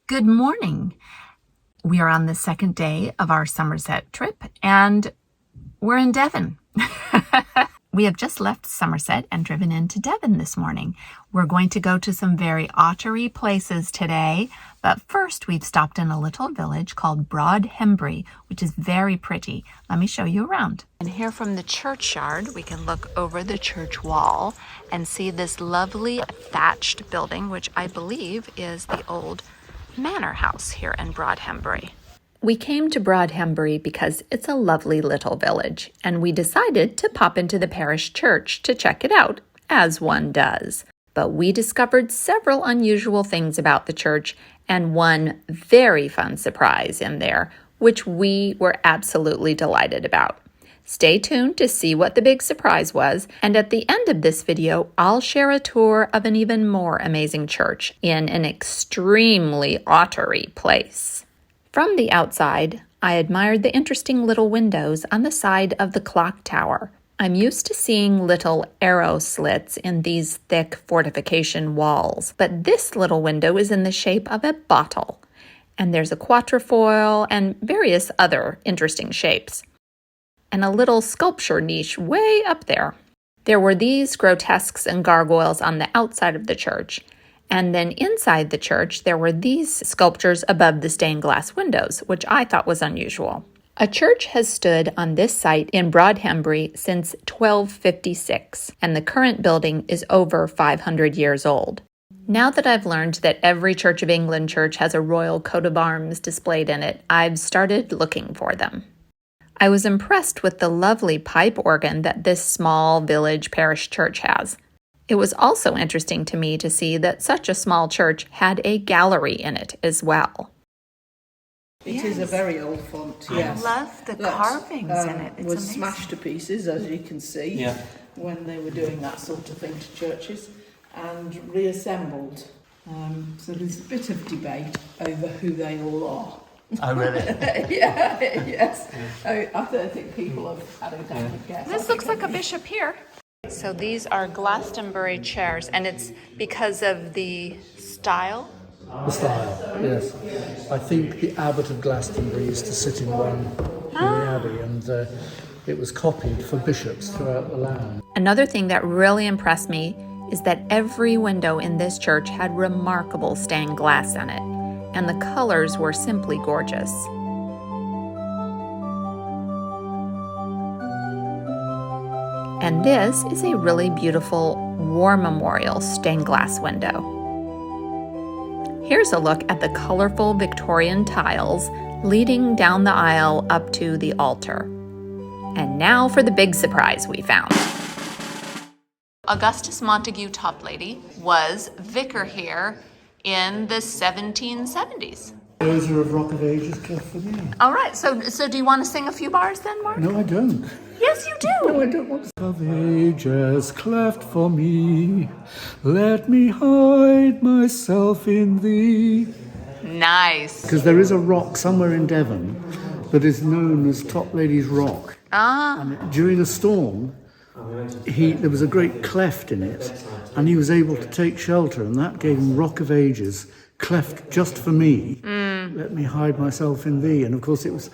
Good morning. We are on the second day of our Somerset trip and we're in Devon. We have just left Somerset and driven into Devon this morning. We're going to go to some very ottery places today, but first we've stopped in a little village called Broadhembury, which is very pretty. Let me show you around. And here from the churchyard, we can look over the church wall and see this lovely thatched building, which I believe is the old manor house here in Broadhembury. We came to Broadhembury because it's a lovely little village, and we decided to pop into the parish church to check it out, as one does. But we discovered several unusual things about the church, and one very fun surprise in there, which we were absolutely delighted about. Stay tuned to see what the big surprise was, and at the end of this video, I'll share a tour of an even more amazing church in an extremely ottery place. From the outside, I admired the interesting little windows on the side of the clock tower. I'm used to seeing little arrow slits in these thick fortification walls, but this little window is in the shape of a bottle, and there's a quatrefoil and various other interesting shapes, and a little sculpture niche way up there. There were these grotesques and gargoyles on the outside of the church, and then inside the church, there were these sculptures above the stained glass windows, which I thought was unusual. A church has stood on this site in Broadhembury since 1256, and the current building is over 500 years old. Now that I've learned that every Church of England church has a royal coat of arms displayed in it, I've started looking for them. I was impressed with the lovely pipe organ that this small village parish church has. It was also interesting to me to see that such a small church had a gallery in it as well. It is a very old font, yes. I love the carvings in it. It's was amazing. smashed to pieces, as you can see, when they were doing that sort of thing to churches, and reassembled. So there's a bit of debate over who they all are. Oh, really? Yes. I don't think people have had a definite guess. This looks like a bishop here. So these are Glastonbury chairs, and it's because of the style? The style, yes. I think the Abbot of Glastonbury used to sit in one in the Abbey, and it was copied for bishops throughout the land. Another thing that really impressed me is that every window in this church had remarkable stained glass in it, and the colors were simply gorgeous. And this is a really beautiful war memorial stained glass window. Here's a look at the colorful Victorian tiles leading down the aisle up to the altar. And now for the big surprise we found. Augustus Montague Toplady was vicar here in the 1770s. Those are of Rock of Ages cleft for me. All right, so do you want to sing a few bars then, Mark? No, I don't. Yes, you do. No, I don't want to. Of ages cleft for me, let me hide myself in thee. Nice. Because there is a rock somewhere in Devon that is known as Toplady's Rock. And during a storm, there was a great cleft in it, and he was able to take shelter, and that gave him Rock of Ages, cleft just for me. Let me hide myself in thee. And of course, it was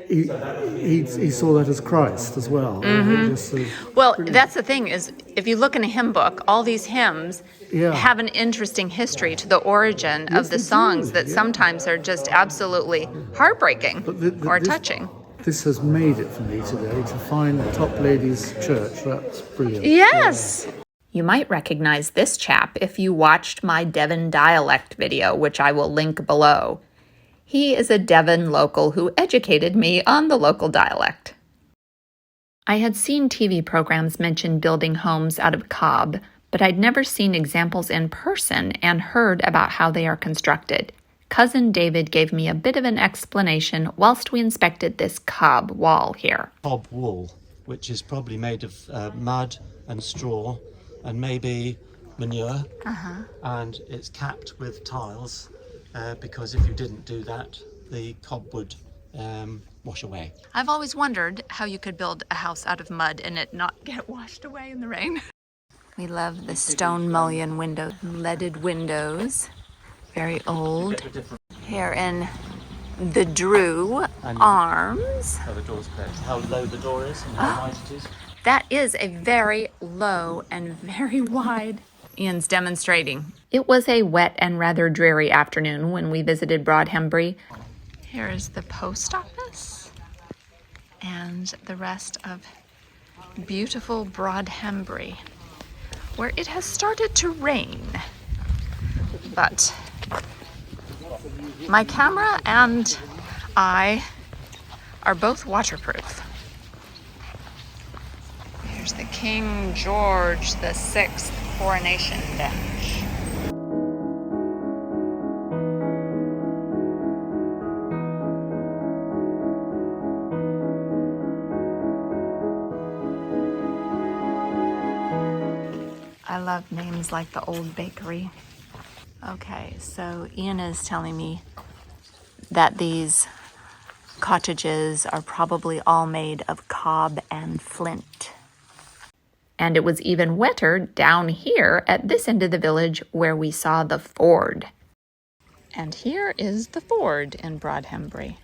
he saw that as Christ as well. Well, that's the thing is, if you look in a hymn book, all these hymns have an interesting history to the origin of the songs that sometimes are just absolutely heartbreaking or touching. This has made it for me today to find the Toplady's Church. That's brilliant. Yes. You might recognize this chap if you watched my Devon dialect video, which I will link below. He is a Devon local who educated me on the local dialect. I had seen TV programs mention building homes out of cob, but I'd never seen examples in person and heard about how they are constructed. Cousin David gave me a bit of an explanation whilst we inspected this cob wall here. Cob wall, which is probably made of mud and straw and maybe manure, and it's capped with tiles because if you didn't do that, the cob would wash away. I've always wondered how you could build a house out of mud and it not get washed away in the rain. We love the stone mullion windows, leaded windows. Very old. Here in the Drew Arms. Oh, the door's closed. How low the door is and how wide it is. That is a very low and very wide. Ian's demonstrating. It was a wet and rather dreary afternoon when we visited Broadhembury. Here is the post office and the rest of beautiful Broadhembury, where it has started to rain. But my camera and I are both waterproof. Here's the King George VI coronation bench. I love names like the Old Bakery. Okay, so Ian is telling me that these cottages are probably all made of cob and flint. And it was even wetter down here at this end of the village where we saw the ford. And here is the ford in Broadhembury,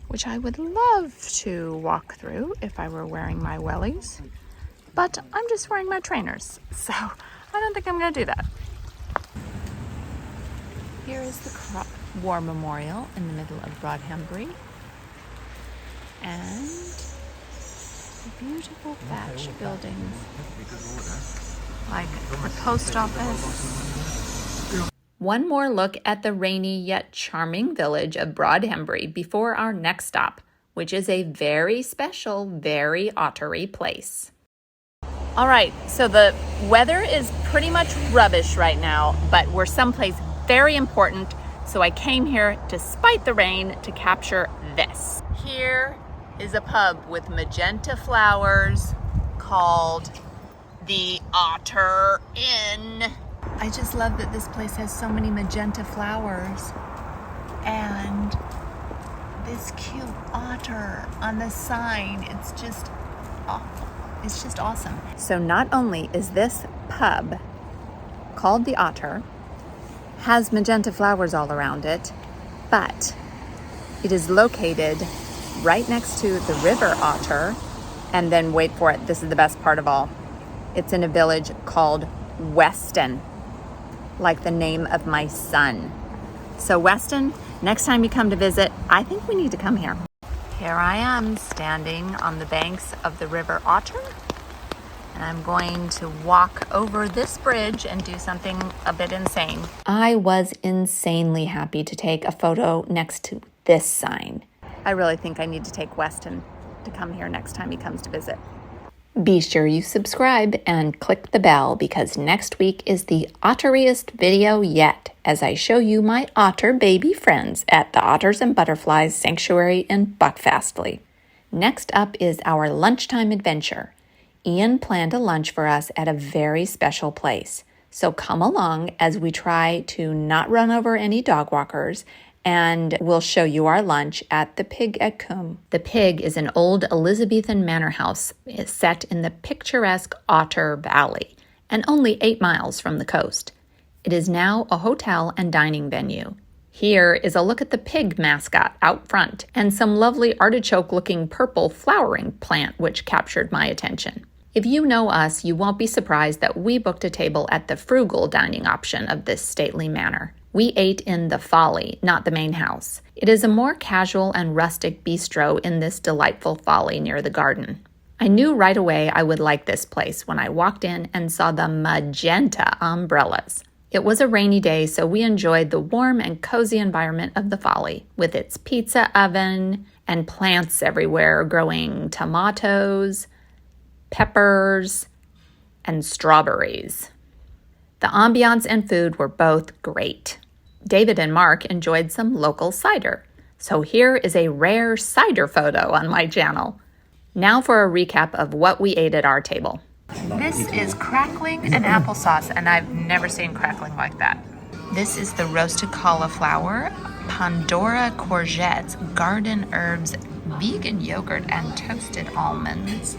which I would love to walk through if I were wearing my wellies. But I'm just wearing my trainers, so I don't think I'm going to do that. Here is the War Memorial in the middle of Broadhembury. And the beautiful thatch buildings, like the post office. One more look at the rainy yet charming village of Broadhembury before our next stop, which is a very special, very ottery place. All right, so the weather is pretty much rubbish right now, but we're someplace very important, so I came here despite the rain to capture this. Here is a pub with magenta flowers called the OTTER Inn. I just love that this place has so many magenta flowers and this cute otter on the sign. It's just awesome. So not only is this pub called the OTTER, has magenta flowers all around it, but it is located right next to the River OTTER, and then wait for it, this is the best part of all. It's in a village called Weston, like the name of my son. So Weston, next time you come to visit, I think we need to come here. Here I am standing on the banks of the River OTTER, and I'm going to walk over this bridge and do something a bit insane. I was insanely happy to take a photo next to this sign. I really think I need to take Weston to come here next time he comes to visit. Be sure you subscribe and click the bell because next week is the otteriest video yet as I show you my otter baby friends at the Otters and Butterflies Sanctuary in Buckfastleigh. Next up is our lunchtime adventure. Ian planned a lunch for us at a very special place. So come along as we try to not run over any dog walkers, and we'll show you our lunch at the Pig at Combe. The Pig is an old Elizabethan manor house set in the picturesque Otter Valley and only 8 miles from the coast. It is now a hotel and dining venue. Here is a look at the pig mascot out front and some lovely artichoke-looking purple flowering plant which captured my attention. If you know us, you won't be surprised that we booked a table at the frugal dining option of this stately manor. We ate in the Folly, not the main house. It is a more casual and rustic bistro in this delightful folly near the garden. I knew right away I would like this place when I walked in and saw the magenta umbrellas. It was a rainy day, so we enjoyed the warm and cozy environment of the Folly, with its pizza oven and plants everywhere growing tomatoes, peppers, and strawberries. The ambiance and food were both great. David and Mark enjoyed some local cider, so here is a rare cider photo on my channel. Now for a recap of what we ate at our table. This is crackling and applesauce, and I've never seen crackling like that. This is the roasted cauliflower, Pandora courgettes, garden herbs, vegan yogurt, and toasted almonds.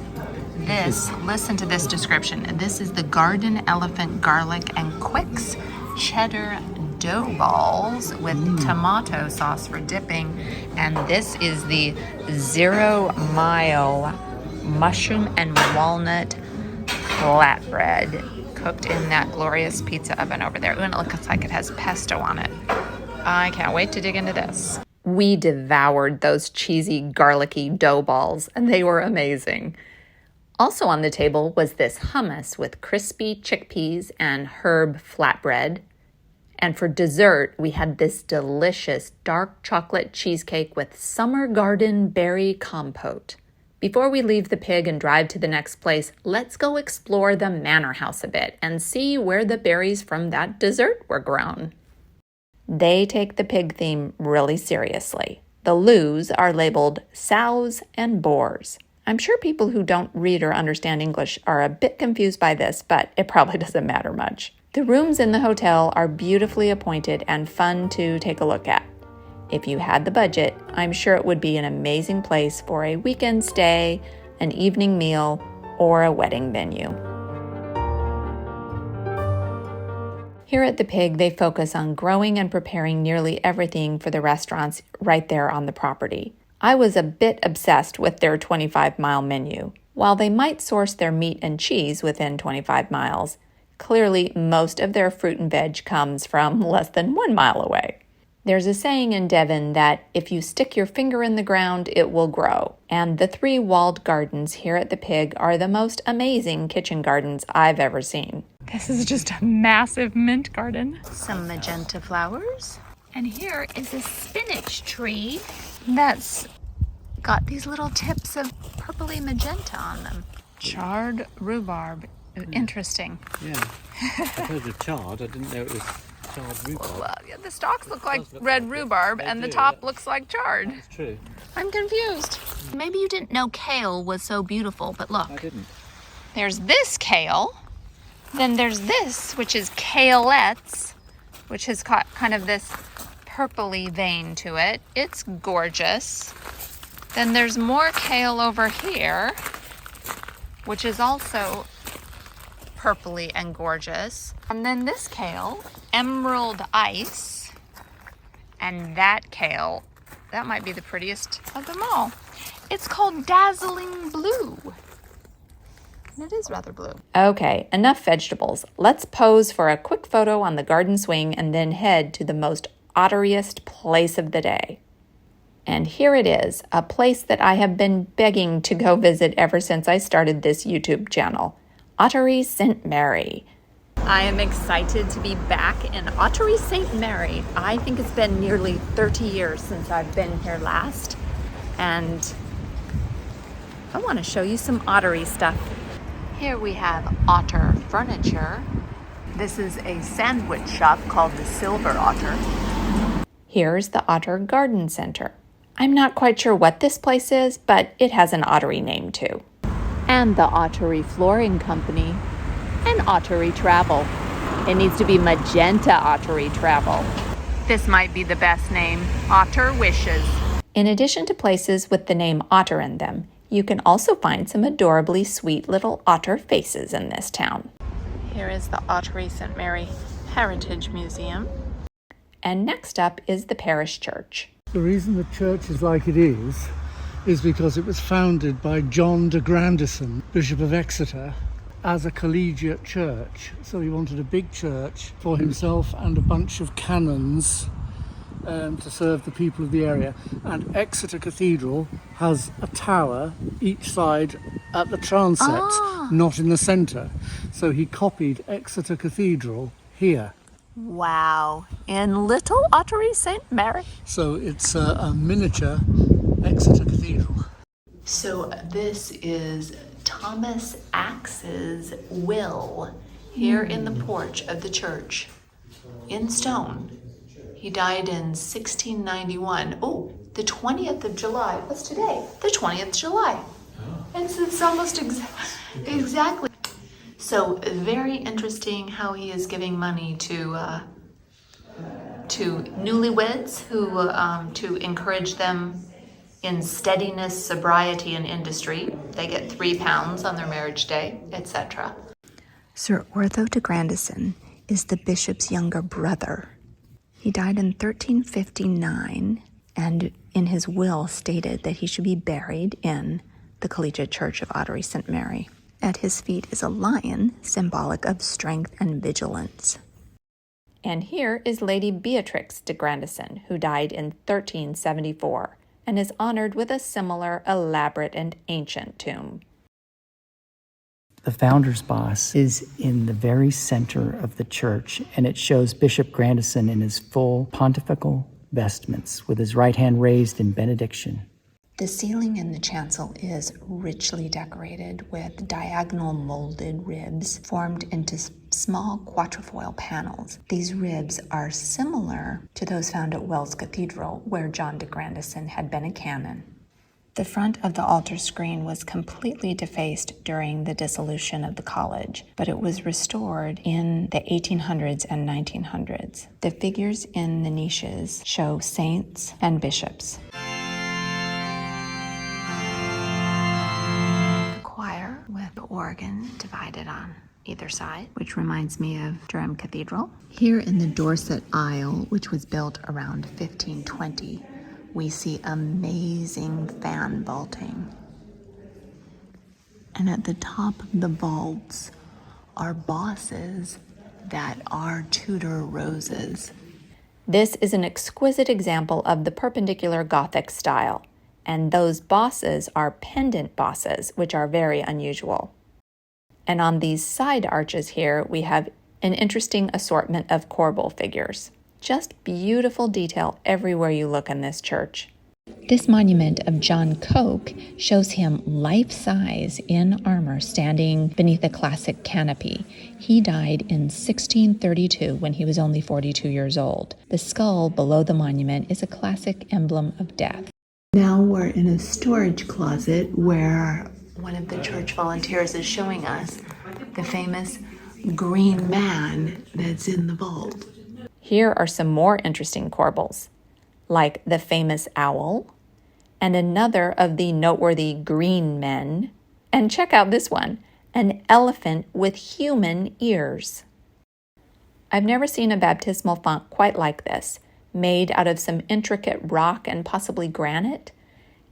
This, listen to this description. This is the garden elephant garlic and Quicks cheddar dough balls with tomato sauce for dipping. And this is the 0 Mile mushroom and walnut flatbread cooked in that glorious pizza oven over there. Ooh, and it looks like it has pesto on it. I can't wait to dig into this. We devoured those cheesy, garlicky dough balls, and they were amazing. Also on the table was this hummus with crispy chickpeas and herb flatbread. And for dessert, we had this delicious dark chocolate cheesecake with summer garden berry compote. Before we leave the pig and drive to the next place, let's go explore the manor house a bit and see where the berries from that dessert were grown. They take the pig theme really seriously. The loos are labeled sows and boars. I'm sure people who don't read or understand English are a bit confused by this, but it probably doesn't matter much. The rooms in the hotel are beautifully appointed and fun to take a look at. If you had the budget, I'm sure it would be an amazing place for a weekend stay, an evening meal, or a wedding venue. Here at the Pig, they focus on growing and preparing nearly everything for the restaurants right there on the property. I was a bit obsessed with their 25-mile menu. While they might source their meat and cheese within 25 miles, clearly most of their fruit and veg comes from less than 1 mile away. There's a saying in Devon that if you stick your finger in the ground, it will grow. And the 3 walled gardens here at the Pig are the most amazing kitchen gardens I've ever seen. This is just a massive mint garden. Some magenta flowers. And here is a spinach tree that's got these little tips of purpley magenta on them. Charred rhubarb. Interesting. Yeah. I've heard of chard. I didn't know it was charred rhubarb. Well, yeah, the stalks look like red rhubarb and the top looks like chard. That's true. I'm confused. Maybe you didn't know kale was so beautiful, but look. I didn't. There's this kale. Then there's this, which is kalettes, which has got kind of this purpley vein to it. It's gorgeous. Then there's more kale over here, which is also purpley and gorgeous. And then this kale, emerald ice, and that kale, that might be the prettiest of them all. It's called dazzling blue. And it is rather blue. Okay, enough vegetables. Let's pose for a quick photo on the garden swing and then head to the most otteriest place of the day. And here it is, a place that I have been begging to go visit ever since I started this YouTube channel. Ottery Saint Mary. I am excited to be back in Ottery Saint Mary. I think it's been nearly 30 years since I've been here last. And I want to show you some Ottery stuff. Here we have Otter Furniture. This is a sandwich shop called the Silver Otter. Here's the Otter Garden Center. I'm not quite sure what this place is, but it has an Ottery name too. And the Ottery Flooring Company, and Ottery Travel. It needs to be Magenta Ottery Travel. This might be the best name, Otter Wishes. In addition to places with the name Otter in them, you can also find some adorably sweet little otter faces in this town. Here is the Ottery St Mary Heritage Museum. And next up is the parish church. The reason the church is like it is because it was founded by John de Grandison, Bishop of Exeter, as a collegiate church. So he wanted a big church for himself and a bunch of canons to serve the people of the area. And Exeter Cathedral has a tower each side at the transept, not in the centre. So he copied Exeter Cathedral here. Wow, in little Ottery St Mary. So it's a miniature Exeter Cathedral. So this is Thomas Axe's will here in the porch of the church in stone. He died in 1691. Oh, the 20th of July. What's today? The 20th of July. It's almost exactly. So very interesting how he is giving money to newlyweds who to encourage them in steadiness, sobriety, and industry. They get £3 on their marriage day, etc. Sir Ortho de Grandison is the bishop's younger brother. He died in 1359 and in his will stated that he should be buried in the Collegiate Church of Ottery St Mary. At his feet is a lion, symbolic of strength and vigilance. And here is Lady Beatrix de Grandison, who died in 1374 and is honored with a similar elaborate and ancient tomb. The founder's boss is in the very center of the church, and it shows Bishop Grandison in his full pontifical vestments with his right hand raised in benediction. The ceiling in the chancel is richly decorated with diagonal molded ribs formed into small quatrefoil panels. These ribs are similar to those found at Wells Cathedral, where John de Grandison had been a canon. The front of the altar screen was completely defaced during the dissolution of the college, but it was restored in the 1800s and 1900s. The figures in the niches show saints and bishops. With the organ divided on either side, which reminds me of Durham Cathedral. Here in the Dorset aisle, which was built around 1520, we see amazing fan vaulting. And at the top of the vaults are bosses that are Tudor roses. This is an exquisite example of the perpendicular Gothic style. And those bosses are pendant bosses, which are very unusual. And on these side arches here, we have an interesting assortment of corbel figures. Just beautiful detail everywhere you look in this church. This monument of John Coke shows him life-size in armor standing beneath a classic canopy. He died in 1632 when he was only 42 years old. The skull below the monument is a classic emblem of death. Now we're in a storage closet where one of the church volunteers is showing us the famous green man that's in the vault. Here are some more interesting corbels, like the famous owl, and another of the noteworthy green men. And check out this one, an elephant with human ears. I've never seen a baptismal font quite like this, made out of some intricate rock and possibly granite.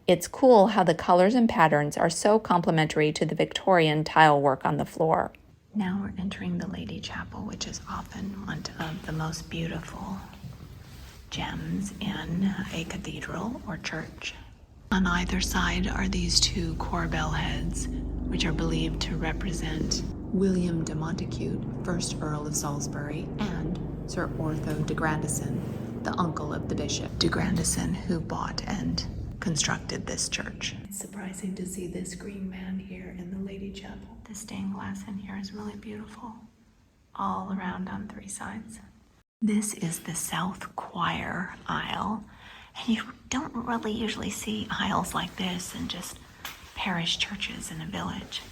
It's cool how the colors and patterns are so complementary to the Victorian tile work on the floor. Now we're entering the Lady Chapel, which is often one of the most beautiful gems in a cathedral or church. On either side are these two corbel heads, which are believed to represent William de Montacute, 1st Earl of Salisbury, and Sir Ortho de Grandison, the uncle of the Bishop de Grandison, who bought and constructed this church. It's surprising to see this green man here in the Lady Chapel. The stained glass in here is really beautiful, all around on 3 sides. This is the south choir aisle, and you don't really usually see aisles like this in just parish churches in a village.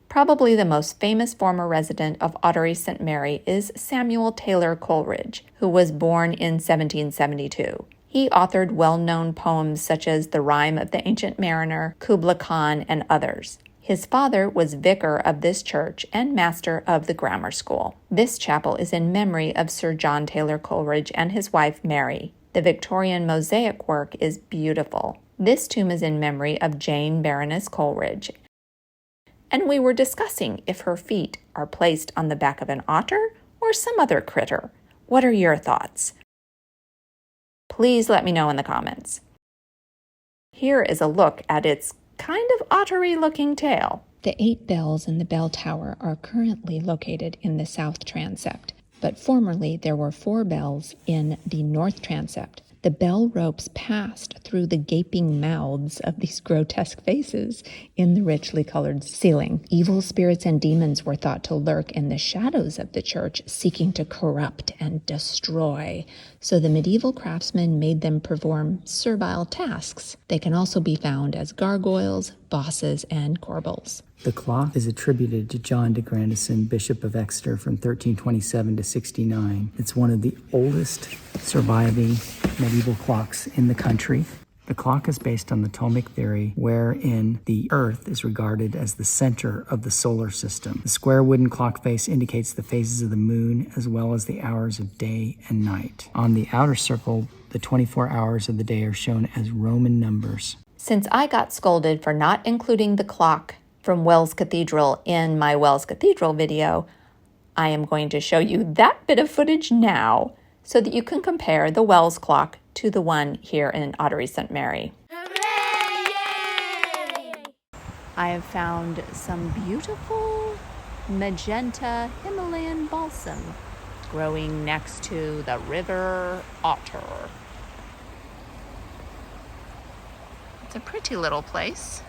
Probably the most famous former resident of Ottery St Mary is Samuel Taylor Coleridge, who was born in 1772. He authored well-known poems such as The Rime of the Ancient Mariner, Kubla Khan, and others. His father was vicar of this church and master of the grammar school. This chapel is in memory of Sir John Taylor Coleridge and his wife Mary. The Victorian mosaic work is beautiful. This tomb is in memory of Jane Baroness Coleridge. And we were discussing if her feet are placed on the back of an otter or some other critter. What are your thoughts? Please let me know in the comments. Here is a look at its kind of ottery-looking tail. The 8 bells in the bell tower are currently located in the south transept, but formerly there were 4 bells in the north transept. The bell ropes passed through the gaping mouths of these grotesque faces in the richly colored ceiling. Evil spirits and demons were thought to lurk in the shadows of the church, seeking to corrupt and destroy. So the medieval craftsmen made them perform servile tasks. They can also be found as gargoyles, bosses, and corbels. The clock is attributed to John de Grandison, Bishop of Exeter, from 1327 to 69. It's one of the oldest surviving medieval clocks in the country. The clock is based on the Ptolemaic theory, wherein the Earth is regarded as the center of the solar system. The square wooden clock face indicates the phases of the moon as well as the hours of day and night. On the outer circle, the 24 hours of the day are shown as Roman numbers. Since I got scolded for not including the clock from Wells Cathedral in my Wells Cathedral video, I am going to show you that bit of footage now so that you can compare the Wells clock to the one here in Ottery St Mary. Hooray! I have found some beautiful magenta Himalayan balsam growing next to the River OTTER. It's a pretty little place.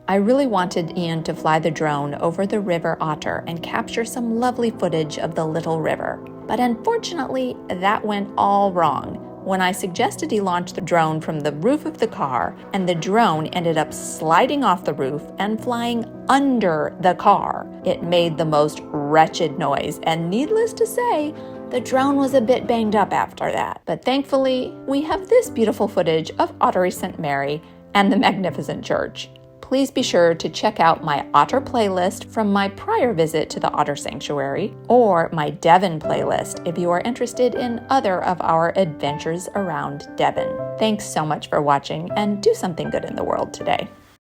I really wanted Ian to fly the drone over the River OTTER and capture some lovely footage of the little river. But unfortunately, that went all wrong when I suggested he launch the drone from the roof of the car, and the drone ended up sliding off the roof and flying under the car. It made the most wretched noise, and needless to say, the drone was a bit banged up after that. But thankfully, we have this beautiful footage of Ottery St Mary and the magnificent church. Please be sure to check out my Otter playlist from my prior visit to the Otter Sanctuary, or my Devon playlist if you are interested in other of our adventures around Devon. Thanks so much for watching, and do something good in the world today.